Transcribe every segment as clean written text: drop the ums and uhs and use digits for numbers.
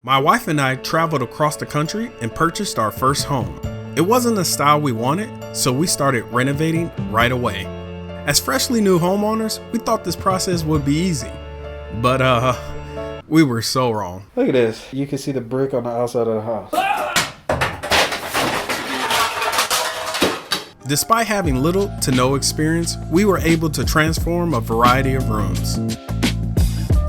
My wife and I traveled across the country and purchased our first home. It wasn't the style we wanted, so we started renovating right away. As freshly new homeowners, we thought this process would be easy. But we were so wrong. Look at this. You can see the brick on the outside of the house. Despite having little to no experience, we were able to transform a variety of rooms.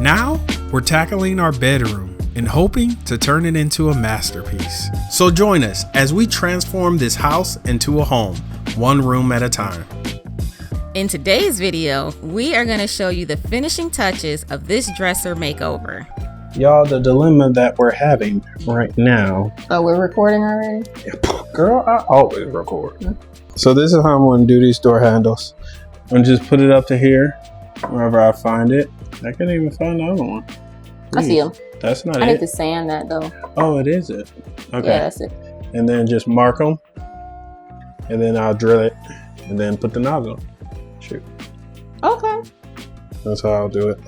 Now, we're tackling our bedroom and hoping to turn it into a masterpiece. So join us as we transform this house into a home, one room at a time. In today's video, we are going to show you the finishing touches of this dresser makeover. Y'all, the dilemma that we're having right now. Oh, we're recording already? Girl, I always record. So this is how I'm going to do these door handles. I'm going to just put it up to here, wherever I find it. I can't even find the other one. I see them. That's not it. I need to sand that though. Oh, it is it. Okay. Yeah, that's it. And then just mark them. And then I'll drill it. And then put the knobs on. Shoot. Okay. That's how I'll do it.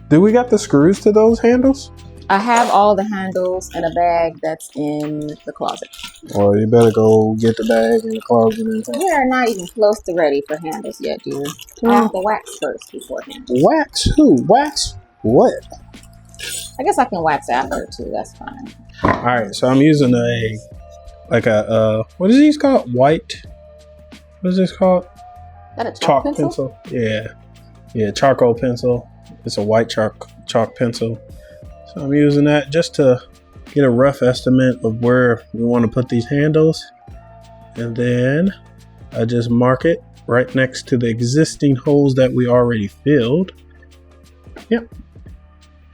Do we got the screws to those handles? I have all the handles in a bag that's in the closet. Or you better go get the bag in the closet. And We are not even close to ready for handles yet, dear. I have to wax first before handles. Wax who? Wax what? I guess I can wax after too. That's fine. All right, so I'm using what is these called? White. What is this called? That a Chalk pencil? Yeah, charcoal pencil. It's a white chalk pencil. So I'm using that just to get a rough estimate of where we want to put these handles, and then I just mark it right next to the existing holes that we already filled. Yep.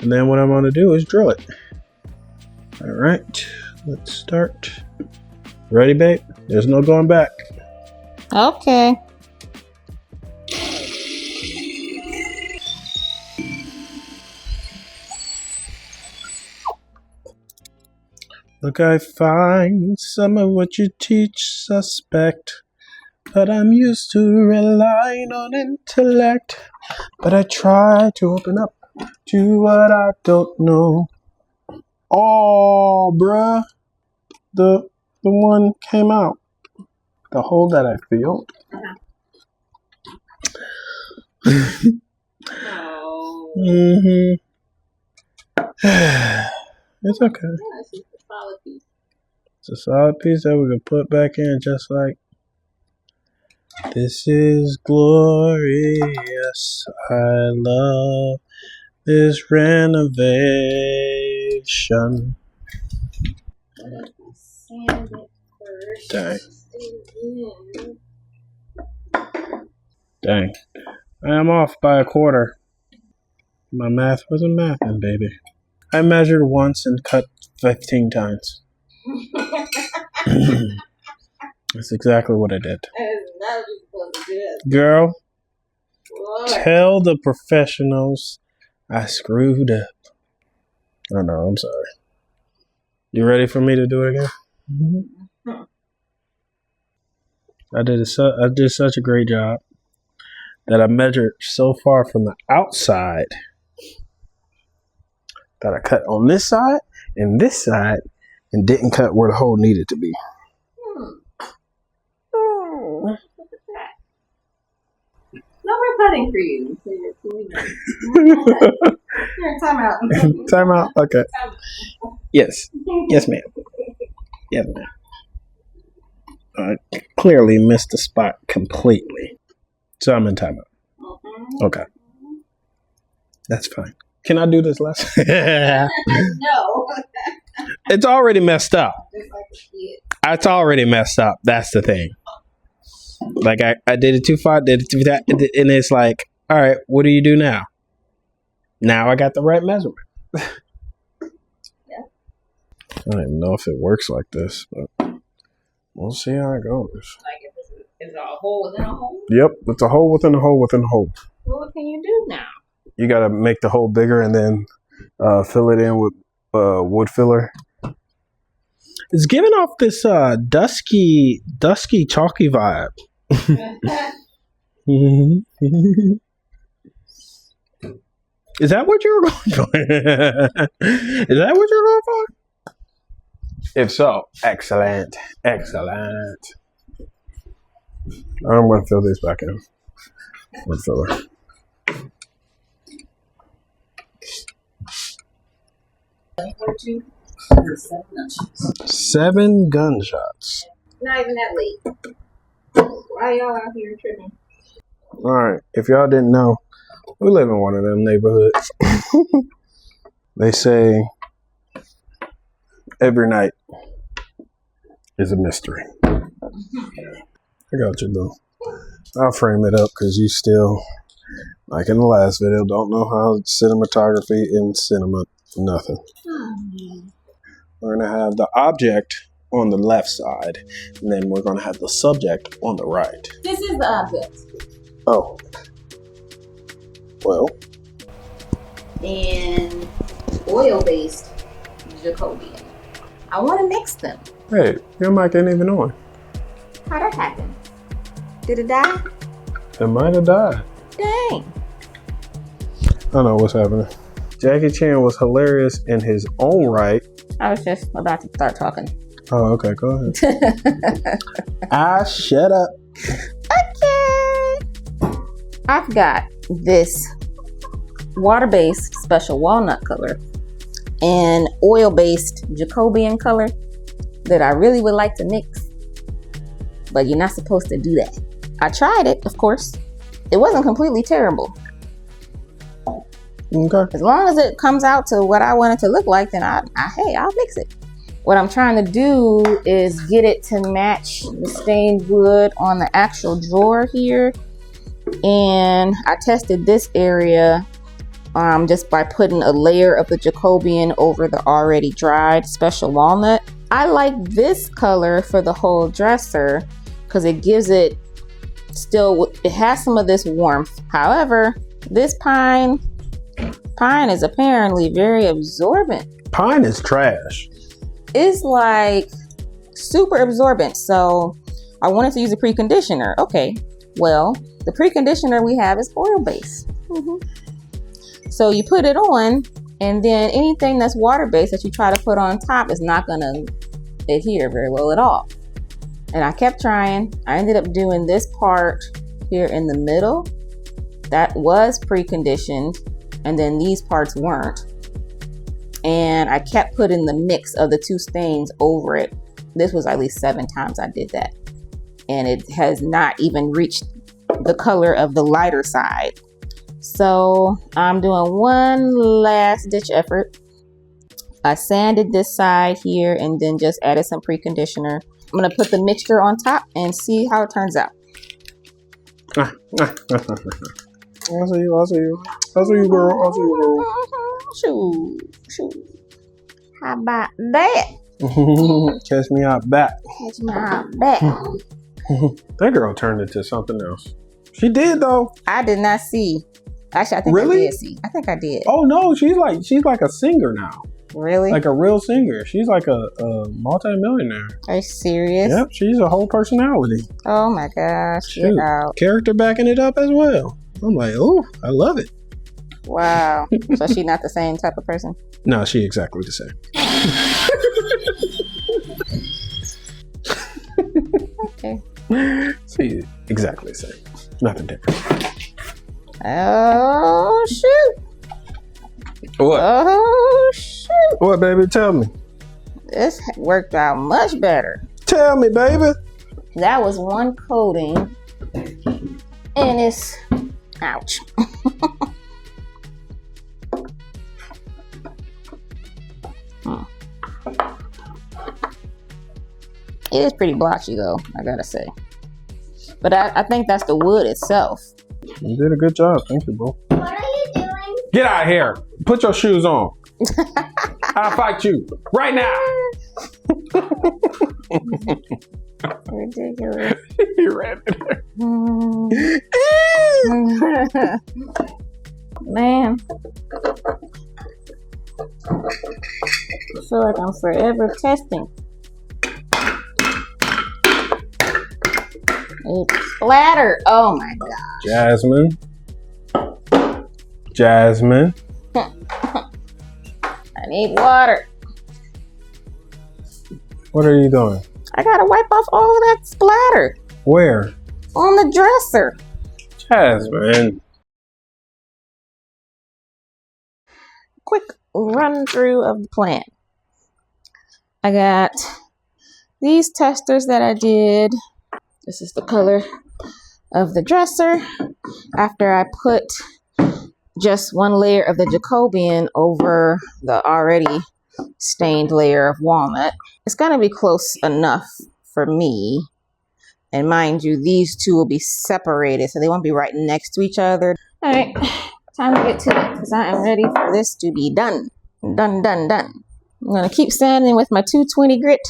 And then what I'm going to do is drill it. All right, let's start. Ready, babe? There's no going back. Okay. Look, I find some of what you teach suspect, but I'm used to relying on intellect. But I try to open up to what I don't know. Oh, bruh. The one came out. The hole that I filled. Mm-hmm. It's okay. It's a solid piece that we can put back in just like. This is glorious. I love this renovation. Dang. I am off by a quarter. My math wasn't mathing, baby. I measured once and cut 15 times. That's exactly what I did. Girl, tell the professionals I screwed up. Oh no, I'm sorry. You ready for me to do it again? Mm-hmm. I did such a great job that I measured so far from the outside that I cut on this side and this side and didn't cut where the hole needed to be. No more cutting for you. Here, time out. Time out. Okay. Yes. Yes, ma'am. Yes, ma'am. I clearly missed the spot completely. So I'm in timeout. Mm-hmm. Okay. That's fine. Can I do this last? No. It's already messed up. It's already messed up. That's the thing. Like I did it too far, did it too far, and it's like, all right, what do you do now? Now I got the right measurement. Yeah. I don't even know if it works like this, but we'll see how it goes. Like if it's a hole within a hole? Yep, it's a hole within a hole within a hole. Well, what can you do now? You gotta make the hole bigger and then fill it in with wood filler. It's giving off this dusky chalky vibe. Is that what you were going for? Is that what you're going for? If so, excellent. Excellent. I'm going to fill this back in. With filler. Seven gunshots. Not even that late. Why y'all out here tripping? All right. If y'all didn't know, we live in one of them neighborhoods. They say every night is a mystery. I got you, though. I'll frame it up because you still, like in the last video, don't know how cinematography in cinema, nothing. We're going to have the object on the left side, and then we're going to have the subject on the right. This is the object. Oh. Well. And oil-based Jacobian. I want to mix them. Hey, your mic ain't even on. How'd that happen? Did it die? It might have died. Dang. I don't know what's happening. Jackie Chan was hilarious in his own right. I was just about to start talking. Oh, okay, go ahead. Shut up. Okay. I've got this water-based special walnut color and oil-based Jacobian color that I really would like to mix. But you're not supposed to do that. I tried it, of course. It wasn't completely terrible. Okay. As long as it comes out to what I want it to look like, then I'll mix it. What I'm trying to do is get it to match the stained wood on the actual drawer here. And I tested this area just by putting a layer of the Jacobian over the already dried special walnut. I like this color for the whole dresser because it gives it it has some of this warmth. However, this pine is apparently very absorbent. Pine is trash. It's like super absorbent. So I wanted to use a preconditioner. Okay, well, the preconditioner we have is oil-based. So you put it on, and then anything that's water-based that you try to put on top is not going to adhere very well at all. And I kept trying. I ended up doing this part here in the middle. That was preconditioned, and then these parts weren't. And I kept putting the mix of the two stains over it. This was at least 7 times I did that. And it has not even reached the color of the lighter side. So I'm doing one last ditch effort. I sanded this side here and then just added some preconditioner. I'm gonna put the mixture on top and see how it turns out. I'll see you, girl. Shoot. How about that? Catch me out back. That girl turned into something else. She did though. I did not see. Actually, I think really? I did see. I think I did. Oh no, she's like a singer now. Really? Like a real singer. She's like a multi-millionaire. Are you serious? Yep, she's a whole personality. Oh my gosh. Get out. Character backing it up as well. I'm like, oh, I love it. Wow. So she's not the same type of person? No, she exactly the same. Okay. She exactly the same. Nothing different. Oh shoot. What? Oh shoot. What, baby? Tell me. This worked out much better. Tell me, baby. That was one coating. And it's ouch. It is pretty blotchy though, I gotta say. But I think that's the wood itself. You did a good job. Thank you, bro. What are you doing? Get out of here. Put your shoes on. I'll fight you right now. Ridiculous. You ran in there. Man. I feel like I'm forever testing. It splattered. Oh my god. Jasmine. Jasmine. I need water. What are you doing? I gotta wipe off all of that splatter Where? on the dresser. Jasmine. Quick run through of the plan. I got these testers that I did. This is the color of the dresser. After I put just one layer of the Jacobian over the already stained layer of walnut, it's gonna be close enough for me. And mind you, these two will be separated, so they won't be right next to each other. All right, time to get to it, because I am ready for this to be done. Done, done, done. I'm gonna keep sanding with my 220 grit.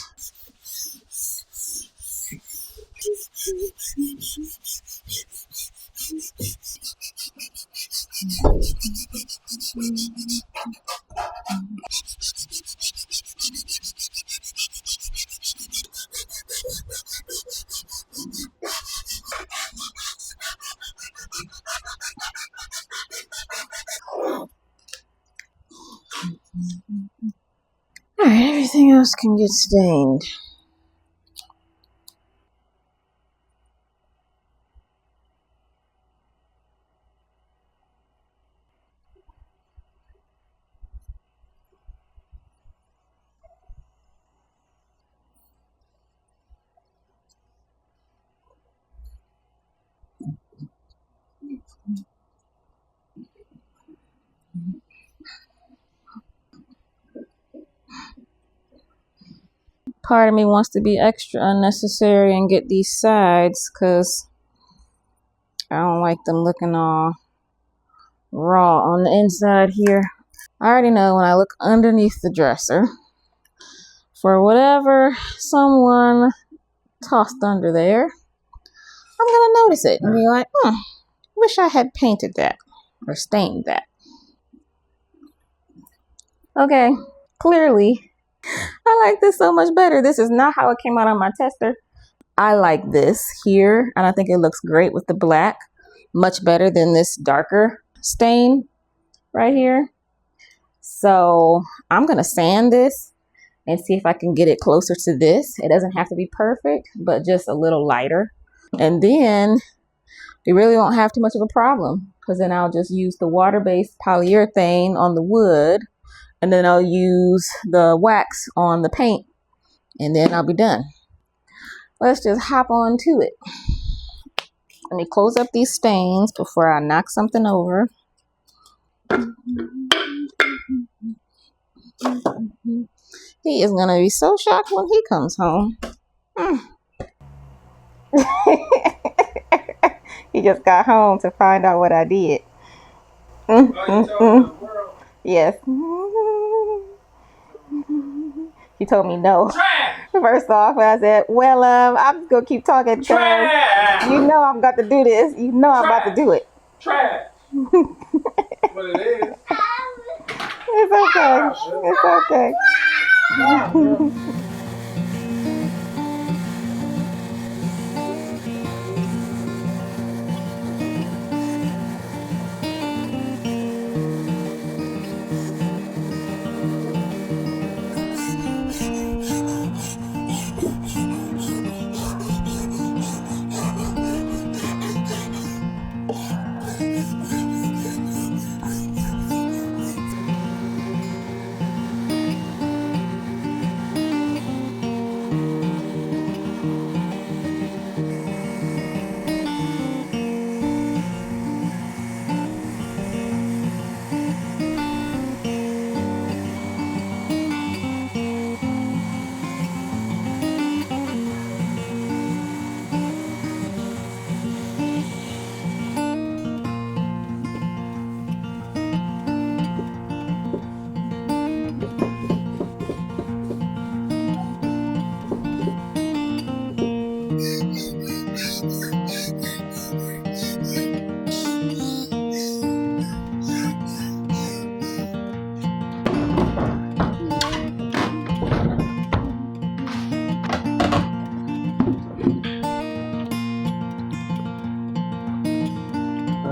All right, everything else can get stained. Part of me wants to be extra unnecessary and get these sides because I don't like them looking all raw on the inside here. I already know when I look underneath the dresser for whatever someone tossed under there, I'm gonna notice it and be like, wish I had painted that or stained that. Okay, clearly I like this so much better. This is not how it came out on my tester. I like this here, and I think it looks great with the black. Much better than this darker stain right here. So I'm gonna sand this and see if I can get it closer to this. It doesn't have to be perfect, but just a little lighter. And then we really won't have too much of a problem, because then I'll just use the water-based polyurethane on the wood, and then I'll use the wax on the paint, and then I'll be done. Let's just hop on to it. Let me close up these stains before I knock something over. He is gonna be so shocked when he comes home. He just got home to find out what I did. Yes. He told me no. First off, I said, well, I'm just going to keep talking because you know I'm about to do this. You know I'm about to do it. Trash. What it is. It's okay. It's okay.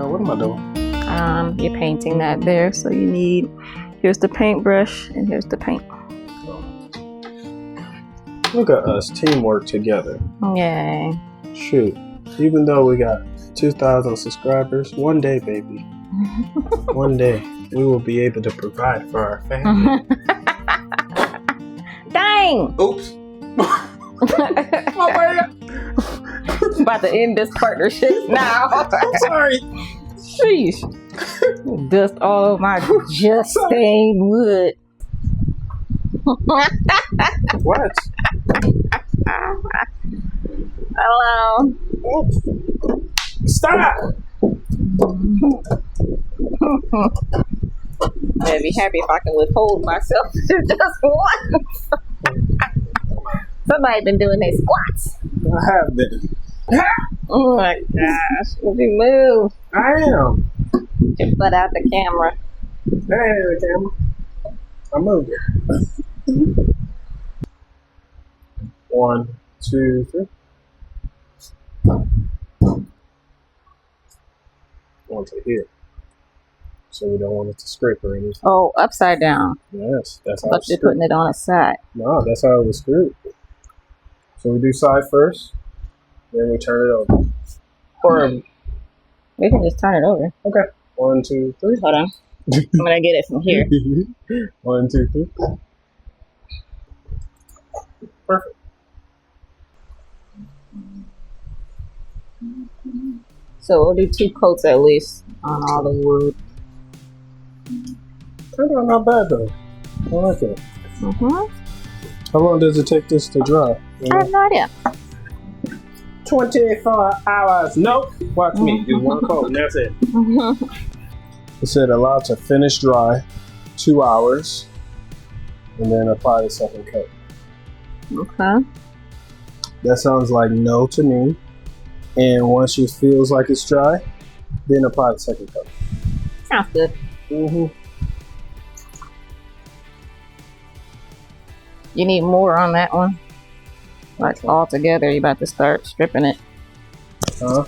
What am I doing? I you're painting that there. So you need, here's the paintbrush and here's the paint. Look at us, teamwork together. Yay. Shoot. Even though we got 2,000 subscribers, one day, baby. One day, we will be able to provide for our family. Dang! Oops. About to end this partnership now. I'm sorry. Sheesh. Dust all of my just stained wood. What? Hello. Oops. Stop! I'd be happy if I can withhold myself just once. Somebody been doing their squats. I have been. Oh my gosh. Would you move? I am. Get your butt out the camera. Hey, the camera. I moved it. 1, 2, 3. One to here. So we don't want it to scrape or anything. Oh, upside down. Yes, that's how But it's you're screwed. putting it on its side. No, that's how it was screwed. So we do side first, then we turn it over. Or We can just turn it over. okay. 1, 2, 3. Hold on. I'm gonna get it from here. 1, 2, 3. Perfect. So we'll do 2 coats at least on all the wood. Turned out not bad though. I like it. Mm-hmm. How long does it take this to dry? I have no idea. 24 hours. Nope. Watch me. Do one coat and that's it. It said allowed to finish dry 2 hours and then apply the second coat. Okay. That sounds like no to me. And once it feels like it's dry, then apply the second coat. Sounds good. Mm-hmm. You need more on that one. Like all together, you're about to start stripping it. Huh?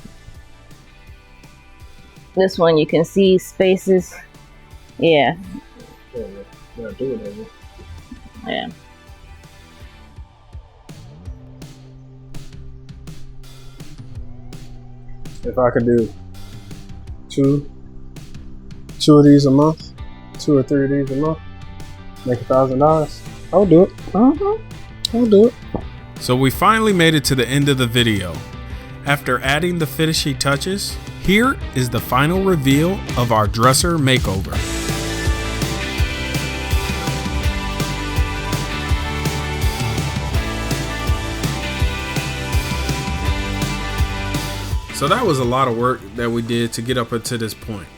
This one you can see spaces. Yeah. Yeah, do it, baby. Yeah. If I could do two of these a month, 2 or 3 of these a month, make $1,000, I would do it. Mm-hmm. I would do it. So we finally made it to the end of the video. After adding the finishing touches, here is the final reveal of our dresser makeover. So that was a lot of work that we did to get up until this point.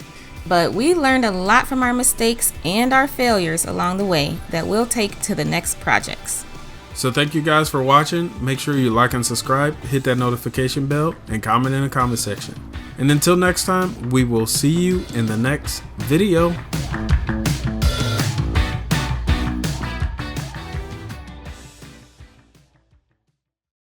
But we learned a lot from our mistakes and our failures along the way that we'll take to the next projects. So thank you guys for watching. Make sure you like and subscribe, hit that notification bell, and comment in the comment section. And until next time, we will see you in the next video.